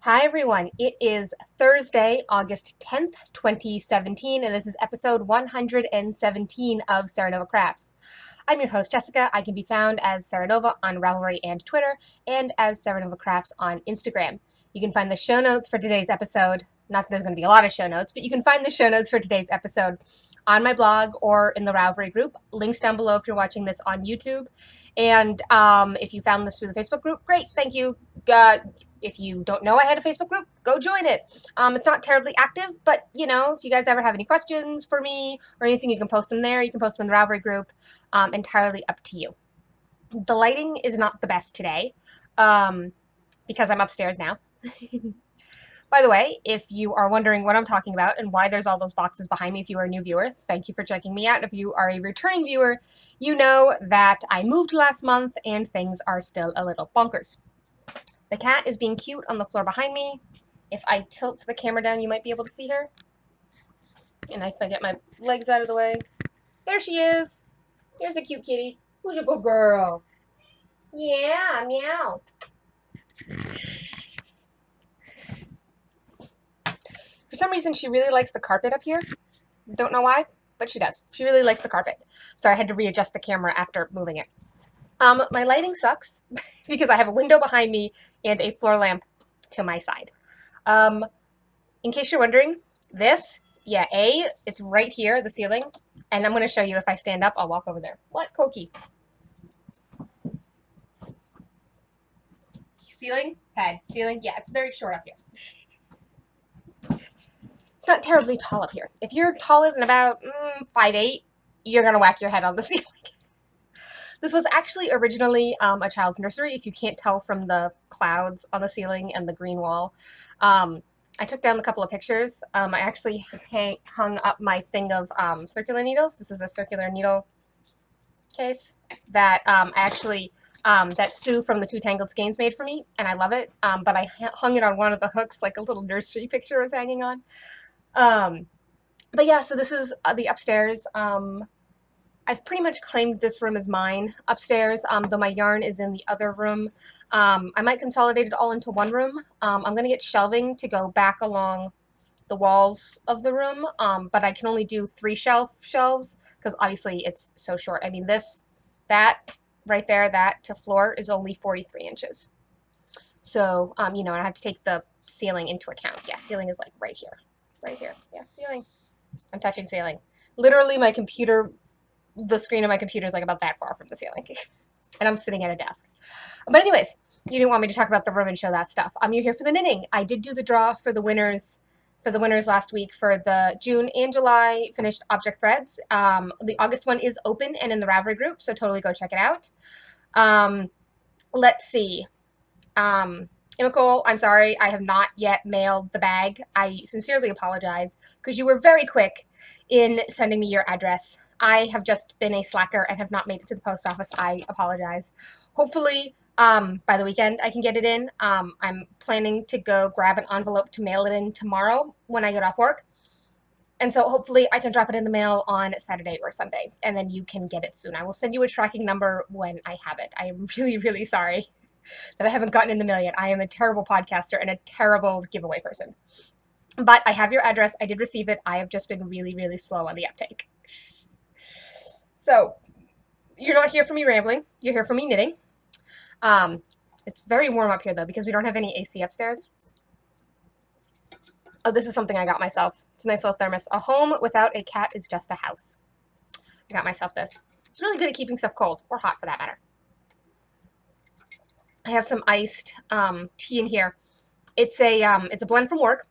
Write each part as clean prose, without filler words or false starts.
Hi everyone, it is Thursday, August 10th, 2017, and this is episode 117 of Serenova Crafts. I'm your host, Jessica. I can be found as Serenova on Ravelry and Twitter, and as Serenova Crafts on Instagram. You can find the show notes for today's episode. Not that there's going to be a lot of show notes, but you can find the show notes for today's episode on my blog or in the Ravelry group. Links down below if you're watching this on YouTube. And if you found this through the Facebook group, great, thank you. If you don't know I had a Facebook group, go join it. It's not terribly active, but if you guys ever have any questions for me or anything, you can post them there. You can post them in the Ravelry group. Entirely up to you. The lighting is not the best today because I'm upstairs now. By the way, if you are wondering what I'm talking about and why there's all those boxes behind me, if you are a new viewer, thank you for checking me out. If you are a returning viewer, you know that I moved last month and things are still a little bonkers. The cat is being cute on the floor behind me. If I tilt the camera down, you might be able to see her. And if I get my legs out of the way, there she is. There's a cute kitty. Who's a good girl? Yeah, meow. For some reason, she really likes the carpet up here. Don't know why, but she does. She really likes the carpet. So I had to readjust the camera after moving it. My lighting sucks because I have a window behind me and a floor lamp to my side. In case you're wondering, it's right here, the ceiling. And I'm going to show you if I stand up, I'll walk over there. What, Koki? Ceiling? Head. Ceiling? Yeah, it's very short up here. It's not terribly tall up here. If you're taller than about 5'8", you're going to whack your head on the ceiling. This was actually originally a child's nursery, if you can't tell from the clouds on the ceiling and the green wall. I took down a couple of pictures. I actually hung up my thing of circular needles. This is a circular needle case that that Sue from the Two Tangled Skeins made for me, and I love it. But I hung it on one of the hooks, like a little nursery picture was hanging on. But yeah, so this is the upstairs. I've pretty much claimed this room as mine upstairs, though my yarn is in the other room. I might consolidate it all into one room. I'm going to get shelving to go back along the walls of the room, but I can only do 3 shelves because obviously it's so short. I mean, that right there, that to floor is only 43 inches. So, I have to take the ceiling into account. Yeah, ceiling is like right here. Right here. Yeah, ceiling. I'm touching ceiling. Literally, the screen of my computer is like about that far from the ceiling. And I'm sitting at a desk. But anyways, you didn't want me to talk about the room and show that stuff. You're here for the knitting. I did do the draw for the winners last week for the June and July finished object threads. The August one is open and in the Ravelry group, so totally go check it out. Let's see. Nicole, I'm sorry, I have not yet mailed the bag. I sincerely apologize because you were very quick in sending me your address. I have just been a slacker and have not made it to the post office. I apologize. Hopefully, by the weekend, I can get it in. I'm planning to go grab an envelope to mail it in tomorrow when I get off work. And so hopefully I can drop it in the mail on Saturday or Sunday, and then you can get it soon. I will send you a tracking number when I have it. I am really, really sorry that I haven't gotten in the mail yet. I am a terrible podcaster and a terrible giveaway person. But I have your address. I did receive it. I have just been really, really slow on the uptake. So you're not here for me rambling. You're here for me knitting. It's very warm up here, though, because we don't have any AC upstairs. Oh, this is something I got myself. It's a nice little thermos. A home without a cat is just a house. I got myself this. It's really good at keeping stuff cold, or hot for that matter. I have some iced tea in here. It's a blend from work.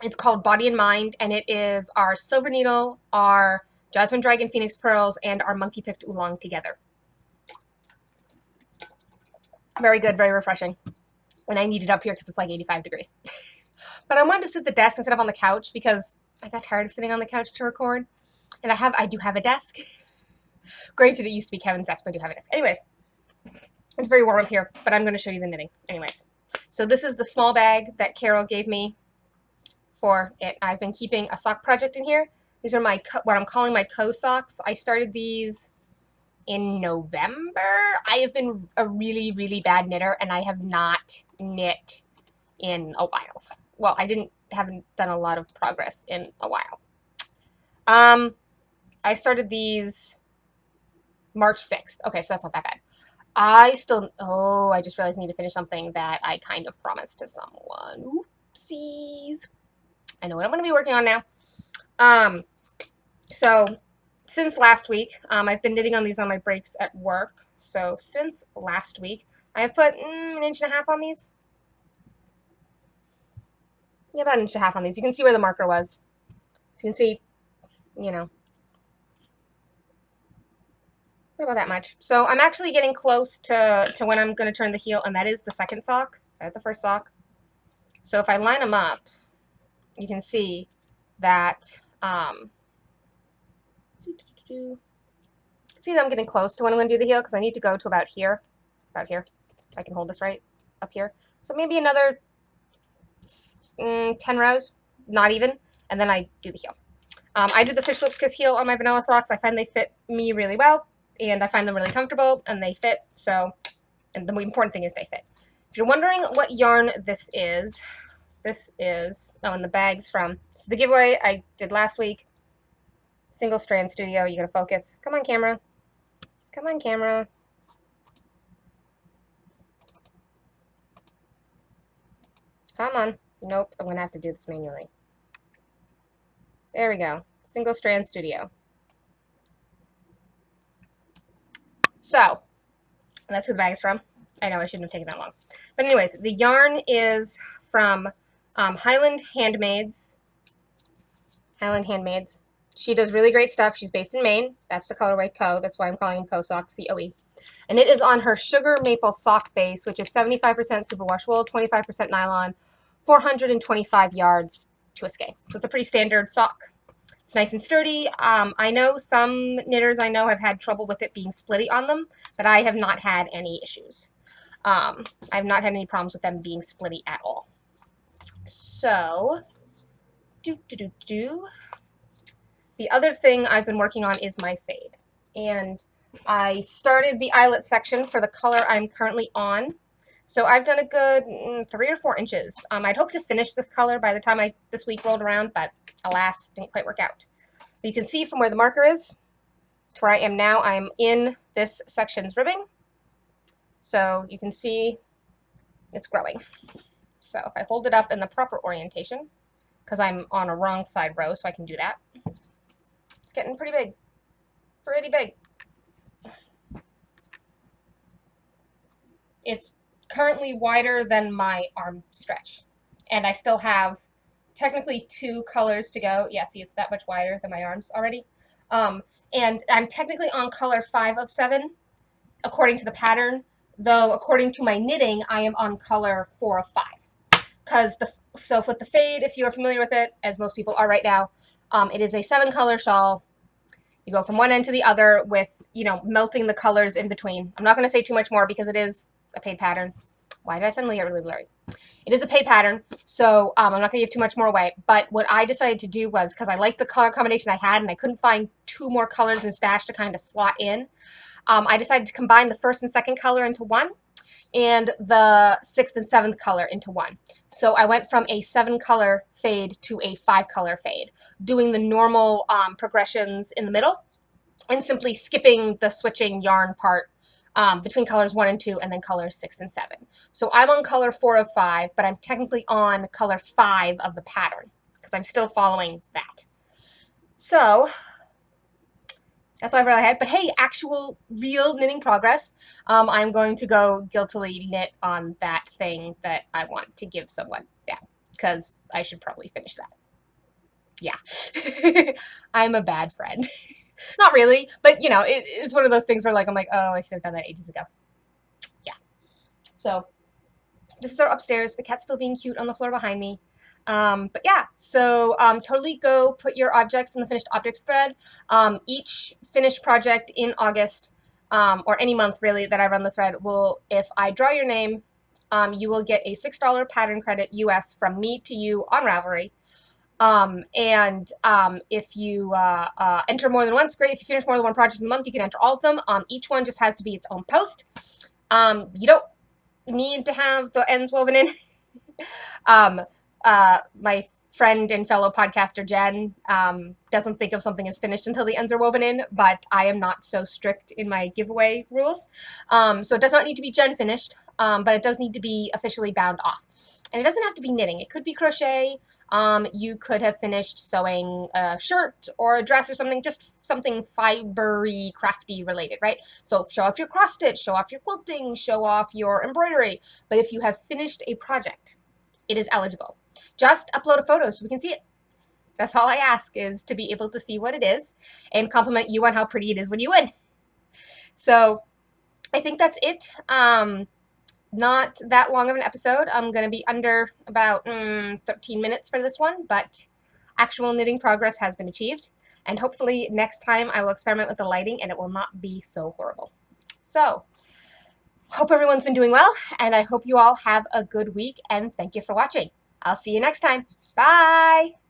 It's called Body and Mind, and it is our silver needle, our Jasmine Dragon Phoenix Pearls, and our Monkey Picked Oolong together. Very good, very refreshing. And I need it up here because it's like 85 degrees. But I wanted to sit at the desk instead of on the couch because I got tired of sitting on the couch to record. And I do have a desk. Granted, it used to be Kevin's desk, but I do have a desk. Anyways, it's very warm up here, but I'm going to show you the knitting. Anyways, so this is the small bag that Carol gave me for it. I've been keeping a sock project in here. These are what I'm calling my co-socks. I started these in November. I have been a really, really bad knitter, and I have not knit in a while. Well, haven't done a lot of progress in a while. I started these March 6th. Okay, so that's not that bad. I just realized I need to finish something that I kind of promised to someone. Oopsies. I know what I'm going to be working on now. So since last week, I've been knitting on these on my breaks at work. So since last week, I have put an inch and a half on these. Yeah, about an inch and a half on these. You can see where the marker was. So you can see, you know, not about that much. So I'm actually getting close to when I'm going to turn the heel, and that is the second sock. That's the first sock. So if I line them up, you can see that, see that I'm getting close to when I'm going to do the heel, because I need to go to about here. About here. If I can hold this right. Up here. So maybe another 10 rows. Not even. And then I do the heel. I do the Fish Lips Kiss heel on my vanilla socks. I find they fit me really well, and I find them really comfortable, and they fit. So, and the important thing is they fit. If you're wondering what yarn this is, and the bag's from, this is the giveaway I did last week. Single Strand Studio. You gotta focus. Come on, camera. Come on, camera. Come on. Nope, I'm gonna have to do this manually. There we go. Single Strand Studio. So, that's who the bag is from. I know I shouldn't have taken that long. But anyways, the yarn is from Highland Handmaids. Highland Handmaids. She does really great stuff. She's based in Maine. That's the colorway Co. That's why I'm calling them Co Sock, C-O-E. And it is on her Sugar Maple Sock Base, which is 75% superwash wool, 25% nylon, 425 yards to a skein. So it's a pretty standard sock. It's nice and sturdy. I know some knitters I know have had trouble with it being splitty on them, but I have not had any issues. I have not had any problems with them being splitty at all. So, the other thing I've been working on is my fade. And I started the eyelet section for the color I'm currently on. So I've done a good 3 or 4 inches. I'd hoped to finish this color by the time this week rolled around, but alas, didn't quite work out. But you can see from where the marker is to where I am now, I'm in this section's ribbing. So you can see it's growing. So if I hold it up in the proper orientation, because I'm on a wrong side row, so I can do that. It's getting pretty big. Pretty big. It's currently wider than my arm stretch, and I still have technically 2 colors to go. Yeah, see, it's that much wider than my arms already. And I'm technically on color 5 of 7 according to the pattern, though according to my knitting I am on color 4 of 5, because so with the fade, if you're familiar with it, as most people are right now, it is a 7-color shawl. You go from one end to the other with, melting the colors in between. I'm not going to say too much more because it is a paid pattern. Why did I suddenly get really blurry? It is a paid pattern, so I'm not going to give too much more away. But what I decided to do was, because I liked the color combination I had and I couldn't find 2 more colors in stash to kind of slot in, I decided to combine the 1st and 2nd color into one and the 6th and 7th color into one. So I went from a 7-color fade to a 5-color fade, doing the normal progressions in the middle and simply skipping the switching yarn part between colors 1 and 2 and then colors 6 and 7. So I'm on color 4 of 5, but I'm technically on color 5 of the pattern because I'm still following that. So that's all I really had. But hey, actual real knitting progress. I'm going to go guiltily knit on that thing that I want to give someone back because I should probably finish that. Yeah. I'm a bad friend. Not really, but it's one of those things where I'm like, oh, I should have done that ages ago. Yeah. So this is our upstairs. The cat's still being cute on the floor behind me. But yeah, so totally go put your objects in the finished objects thread. Each finished project in August, or any month really that I run the thread, if I draw your name, you will get a $6 pattern credit US from me to you on Ravelry. If you enter more than once, great. If you finish more than one project in a month, you can enter all of them. Each one just has to be its own post. You don't need to have the ends woven in. My friend and fellow podcaster Jen doesn't think of something as finished until the ends are woven in, but I am not so strict in my giveaway rules. So it does not need to be Jen finished, but it does need to be officially bound off. And it doesn't have to be knitting. It could be crochet. You could have finished sewing a shirt or a dress or something, just something fibery, crafty related, right? So show off your cross stitch, show off your quilting, show off your embroidery. But if you have finished a project, it is eligible. Just upload a photo so we can see it. That's all I ask, is to be able to see what it is and compliment you on how pretty it is when you win. So I think that's it. Not that long of an episode. I'm going to be under about 13 minutes for this one, but actual knitting progress has been achieved. And hopefully next time I will experiment with the lighting and it will not be so horrible. So, hope everyone's been doing well, and I hope you all have a good week, and thank you for watching. I'll see you next time. Bye!